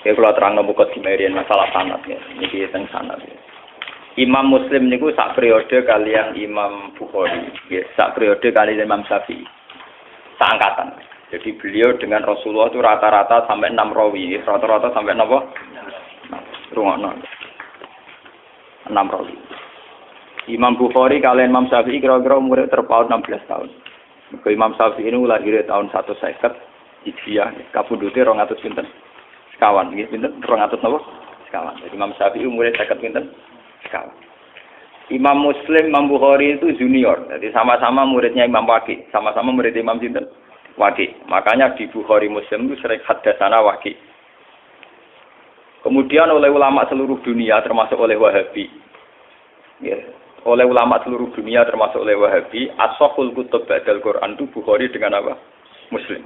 Ya kalau terang nombor dimerian masalah sanad ya, ini tentang sanad. Ya. Imam Muslim niku sak periode kalian Imam Bukhari, ya, sak periode kalian Imam Syafi'i, seangkatan. Jadi beliau dengan Rasulullah itu rata-rata sampai 6 rawi, rata-rata sampai apa? Rungono. 6 rawi. Imam Bukhari kalian Imam Syafi'i kira-kira umurnya terpaut 16 tahun. Imam Syafi'i ini lahir tahun 150 Hijriah, kapundhute 200 pinten. Sekawan, nggih pinten 200 napa? Sekawan. Jadi Imam Syafi'i umurnya 50 pinten? Sekawan. Imam Muslim, Imam Bukhari itu junior. Jadi sama-sama muridnya Imam Waqi, sama-sama murid Imam sinten? Waqi. Makanya di Bukhari Muslim itu sering hadatsana Waqi. Kemudian oleh ulama seluruh dunia termasuk oleh Wahabi. Ya, oleh ulama seluruh dunia termasuk oleh Wahabi, as-sahhul kutub ba'dal Quran itu Bukhari dengan apa? Muslim.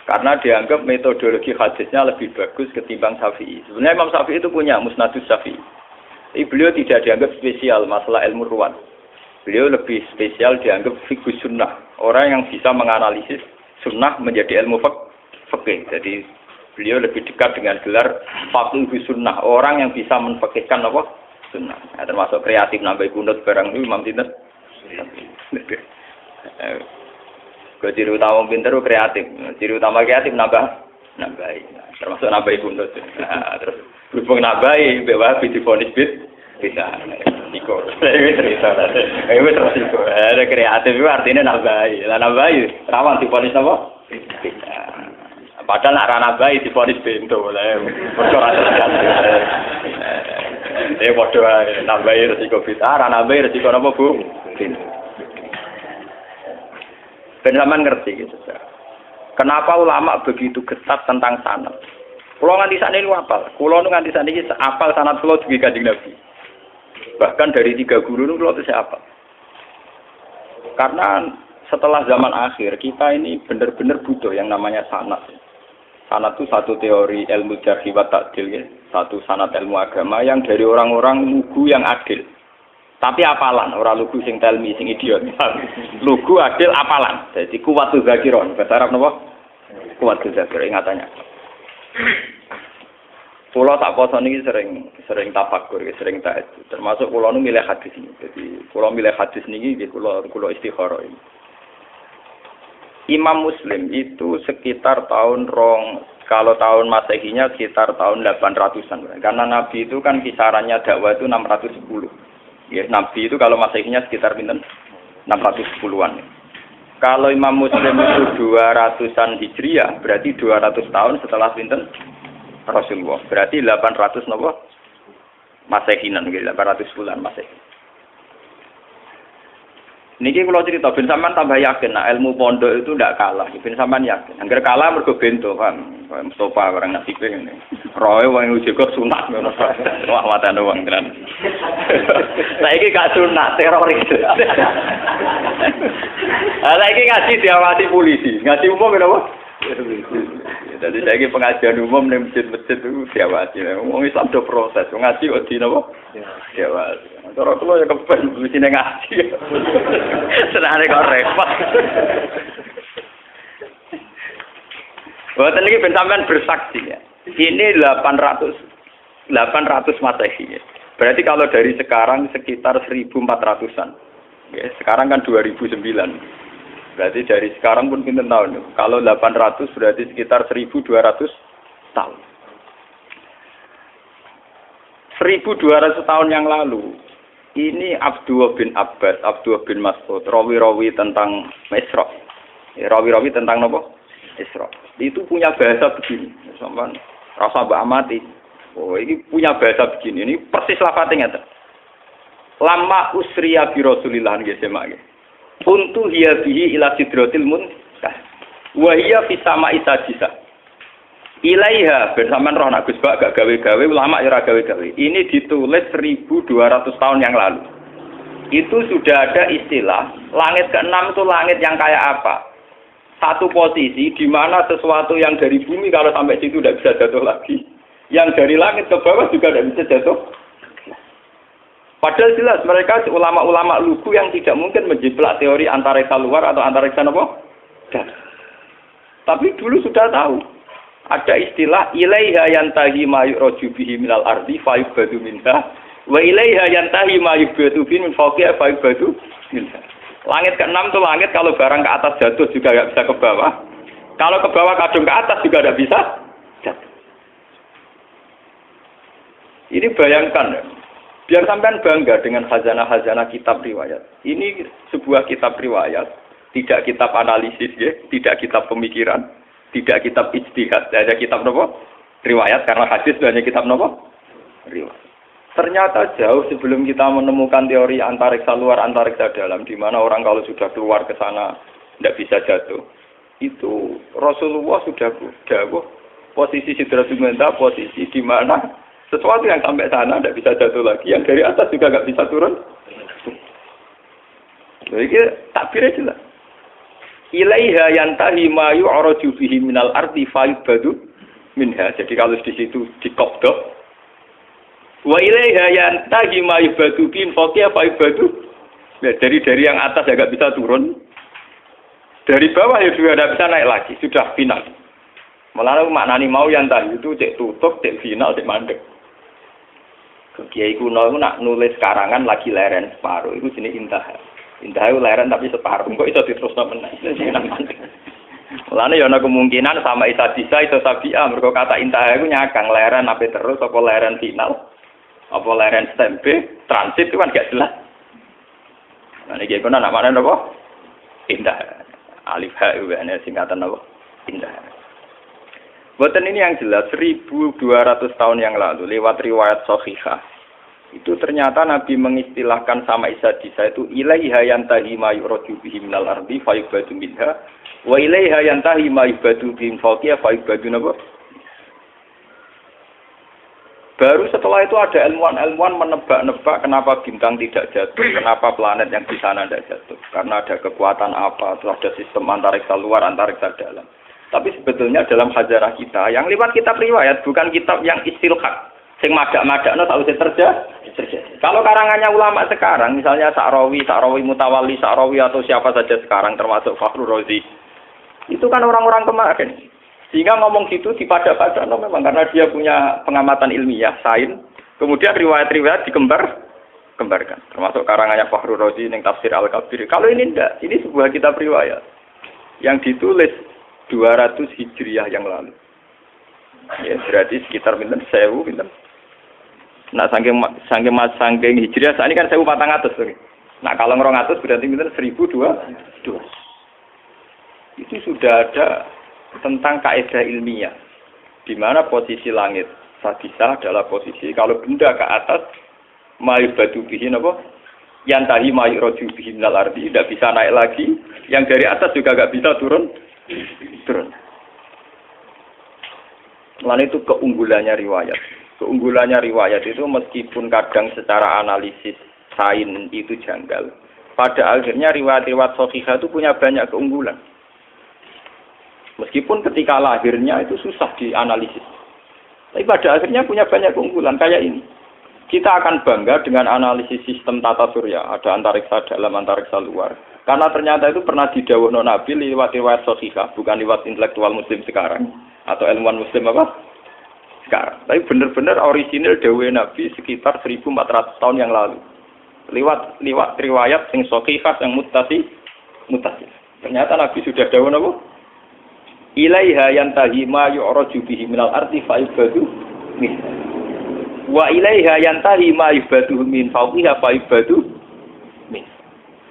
Karena dianggap metodologi hadisnya lebih bagus ketimbang Syafi'i. Sebenarnya Imam Syafi'i itu punya Musnadus Syafi'i. Tapi beliau tidak dianggap spesial masalah ilmu ruwan. Beliau lebih spesial dianggap fiqh sunnah. Orang yang bisa menganalisis sunnah menjadi ilmu fikih. Jadi beliau lebih dekat dengan gelar faqih sunnah. Orang yang bisa menfikihkan apa? Sunnah. Nah, termasuk kreatif nambah kunut barang itu Imam Sinten. Ciri utama pinter kreatif, ciri utama kreatif nambahi, termasuk nambahi kunut. Nah, terus berhubung nambahi, bawa difonis bisa. Niko, cerita. Itu terus itu. Ada kreatif itu artinya nambahi. Lah nambahi, rawan difonis apa? Bisa. Padahal nak nambahi difonis bento lah. Perkara terjadi. Bodoh nambahi resiko bisa, nambahi resiko apa bu? Ben sampean ngerti gitu. Kenapa ulama begitu ketat tentang sanad? Kulo nganti sakniki apal. Kulo nganti sakniki apal sanad kulo dugi Kanjeng Nabi. Bahkan dari 3 guru niku kulo tesih apal. Karena setelah zaman akhir kita ini benar-benar butuh yang namanya sanad. Sanad itu satu teori ilmu jarh wa ta'dil ya. Satu sanad ilmu agama yang dari orang-orang lugu yang adil. Tapi apalan, orang lugu sing telmi, sing idiot. Lugu adil apalan. Jadi kuwatu zakiron. Bahasa Arab napa? Kuwatu zakiron ingatannya. Pulau tak poso niki sering tafakur, sering tahajud. Termasuk pulau nu milih hadis ini. Jadi pulau milih hadis niki pulau istikharah ini. Imam Muslim itu sekitar tahun kalau tahun Masehinya sekitar tahun 800-an. Karena Nabi itu kan kisarannya dakwah itu 610. Ya, Nabi itu kalau Masehinya sekitar pinten 610-an. Kalau Imam Muslim itu 200-an Hijriah, berarti 200 tahun setelah pinten Rasulullah. Berarti 800 napa? Masehinan gitu, 800 bulan Masehi. Niki kalau cerita ben sampean tambah yakin nah ilmu pondok itu ndak kalah. Ben sampean yakin. Angger kalah mergo bento kan. Mustofa orang nasibe ngene. Roe wong juga sunat ngono. Wah matane wong tenan. Saiki gak sunat teroris. Saiki ngaji diawasi polisi. Ngaji umum lho. Jadi saiki pengajian umum ning masjid-masjid itu diawasi. Wong Islam do proses. Ngaji kok di napa? Diawasi. Cara kula ya kepen mesine ngaji. Senane kok repot. Boten iki ben sampean bersaksi ya. Ini 800 Masehi ya. Berarti kalau dari sekarang sekitar 1400-an. Ya, sekarang kan 2009. Berarti dari sekarang pun pinten tahun. Kalau 800 berarti sekitar 1200 tahun. 1200 tahun yang lalu ini Abdullah bin Abbas, Abdullah bin Mas'ud, rawi-rawi tentang Isra. Rawi-rawi tentang apa? Isra. Itu punya bahasa begini. Sampeyan rasa mbak amati. Oh, ini punya bahasa begini. Ini persis lafadznya ngeten. Lama usriya bi Rasulillah nggih semak. Untu hiya bihi ila sidratil muntah. Wa hiya fi sama'i sadisa. Ilaiha bersamaan roh nak Gus Bak gak gawe-gawe ulama ya ora gawe-gawe. Ini ditulis 1200 tahun yang lalu. Itu sudah ada istilah langit ke-6 itu langit yang kayak apa? Satu posisi di mana sesuatu yang dari bumi kalau sampai situ tidak bisa jatuh lagi. Yang dari langit ke bawah juga tidak bisa jatuh. Padahal jelas mereka ulama-ulama lugu yang tidak mungkin menjiplak teori antariksa luar atau antariksa apa? Tapi dulu sudah tahu. Ada istilah ilaiha yantahi ma yu'raju bihi minal ardi fa yubadu minha wa ilaiha yantahi ma yubadu bihi min fawqiha fa yubadu minha. Langit ke-6 itu langit kalau barang ke atas jatuh juga enggak bisa ke bawah. Kalau ke bawah kadung ke atas juga enggak bisa jatuh. Ini bayangkan, biar sampean bangga dengan khazanah-khazanah kitab riwayat. Ini sebuah kitab riwayat, tidak kitab analisis ya, tidak kitab pemikiran, tidak kitab ijtihad, ada kitab nopo? Riwayat, karena hadis itu hanya kitab nopo? Riwayat. Ternyata jauh sebelum kita menemukan teori antariksa luar, antariksa dalam, di mana orang kalau sudah keluar ke sana tidak bisa jatuh. Itu Rasulullah sudah dawuh posisi Sidratul Muntaha, posisi di mana sesuatu yang sampai sana tidak bisa jatuh lagi, yang dari atas juga nggak bisa turun. Jadi takbirnya jelas. Ilaiha yantahi ma yu'raju bihi minal ardi fa yubadu minha. Jadi kalau di situ dikobdok, wa ilaiha yantahi ma yubadu bihi fawqiha fa yubadu. Dari yang atas ya nggak bisa turun, dari bawah ya juga tidak bisa naik lagi, sudah final. Malah maknani mau yantahi itu cek tutup, cek final, cek mandek. Kiai kuno itu nak nulis karangan lagi leren separuh, itu jenis intah. Intah itu leren tapi separuh, kok itu diterusno meneh. Mulane ya ana kemungkinan sama isa sabia, mergo kata intah itu nyakang leren apa terus apa leren final. Apa leren stempe, transit itu kan gak jelas. Nah iki kono nak maknane apa? Indah. Alif ha itu ana singkatan apa? Indah. Boten ini yang jelas 1200 tahun yang lalu lewat riwayat sahihah. Itu ternyata Nabi mengistilahkan sama Isa-Isa itu ilaiha yantahi ma yu'raju bihi minal ardi fa yubadu minha wa ilaiha yantahi ma yubadu bihi fawqiha fa yubadu napa. Baru setelah itu ada ilmuwan-ilmuwan menebak-nebak kenapa bintang tidak jatuh, kenapa planet yang di sana tidak jatuh. Karena ada kekuatan apa, atau ada sistem antariksa luar, antariksa dalam. Tapi sebetulnya dalam hajarah kita, yang lewat kitab riwayat, bukan kitab yang istilhaq, sing madak-madakno tak usah terjadi. Kalau karangannya ulama sekarang, misalnya Sa'rawi Mutawalli, Sa'rawi atau siapa saja sekarang, termasuk Fakhrur Razi, itu kan orang-orang kemarin. Sehingga ngomong gitu dipada-pada, memang karena dia punya pengamatan ilmiah, sains, kemudian riwayat-riwayat dikembarkan. Termasuk karangannya Fakhrur Razi, yang tafsir Al-Kabir. Kalau ini enggak, ini sebuah kitab riwayat yang ditulis 200 Hijriah yang lalu. Ya, berarti sekitar pinten 1000 pinten. Nah, saking Hijriah saat ini kan 1400 tuh. Nah, kalau 200 berarti pinten 1200. Itu sudah ada tentang kaidah ilmiah di mana posisi langit sadisah adalah posisi kalau benda ke atas mayubadu bihi napa yantahi mayuraju bihi minal ardi tidak bisa naik lagi, yang dari atas juga enggak bisa turun. Lalu itu keunggulannya riwayat. Keunggulannya riwayat itu meskipun kadang secara analisis sains itu janggal, pada akhirnya riwayat-riwayat sahihah itu punya banyak keunggulan. Meskipun ketika lahirnya itu susah dianalisis, tapi pada akhirnya punya banyak keunggulan kayak ini. Kita akan bangga dengan analisis sistem tata surya, ada antariksa dalam, antariksa luar. Karena ternyata itu pernah didhawuhno Nabi lewat riwayat sahihah, bukan lewat intelektual muslim sekarang atau ilmuwan muslim apa? Sekarang. Tapi benar-benar orisinil dawuh Nabi sekitar 1400 tahun yang lalu. Lewat riwayat yang sahihah yang mutasil. Ternyata Nabi sudah dawuh napa? Ilaiha yantahi ma yu'raju bihi minal ardi fa yubadu min. Wa ilaiha yantahi ma yubadu min fawqiha fa yubadu min.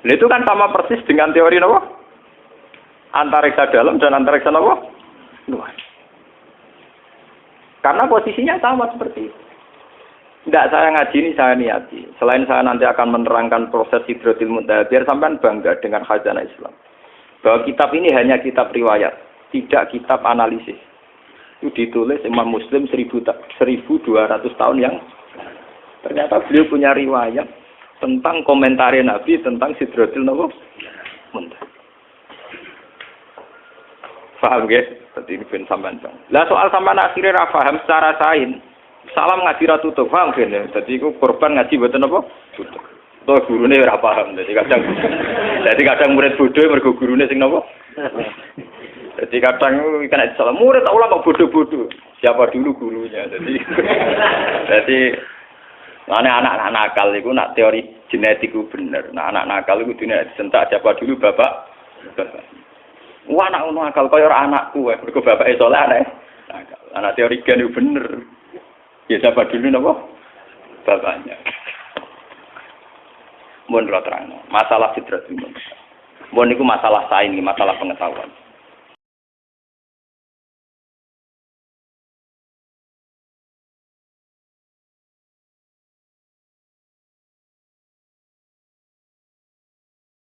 Itu kan sama persis dengan teori apa? Antariksa dalam dan antariksa apa? Luar. Karena posisinya sama seperti itu. Tidak saya ngaji ini, saya niati. Selain saya nanti akan menerangkan proses Sidratul Muntaha, biar sampean bangga dengan khazanah Islam. Bahwa kitab ini hanya kitab riwayat, tidak kitab analisis. Itu ditulis Imam Muslim 1200 tahun yang ternyata beliau punya riwayat tentang komentar Nabi tentang Sidratul Muntaha. Paham guys? Tadi ini ben sampean. Lah soal sampean akhirnya ra paham secara sains. Salam ngaji ra tutup, paham ben. Dadi iku korban ngaji mboten apa? Tutup. Toh gurune ora paham. Dadi kadang murid bodoh mergo gurune sing napa? Jadi kadang kena disalah murid tak ulama bodoh-bodoh. Siapa dulu gurunya. Jadi anak nakal itu nak teori genetik itu bener. Nah anak nakal itu dunia disentak siapa dulu bapak. Wah anak nakal kaya anakku mergo bapake saleh anake. Anak teori gen itu bener. Ya siapa dulu napa? Bapaknya. Mun terang. Masalah fitrah itu. Mun niku masalah sains, masalah pengetahuan.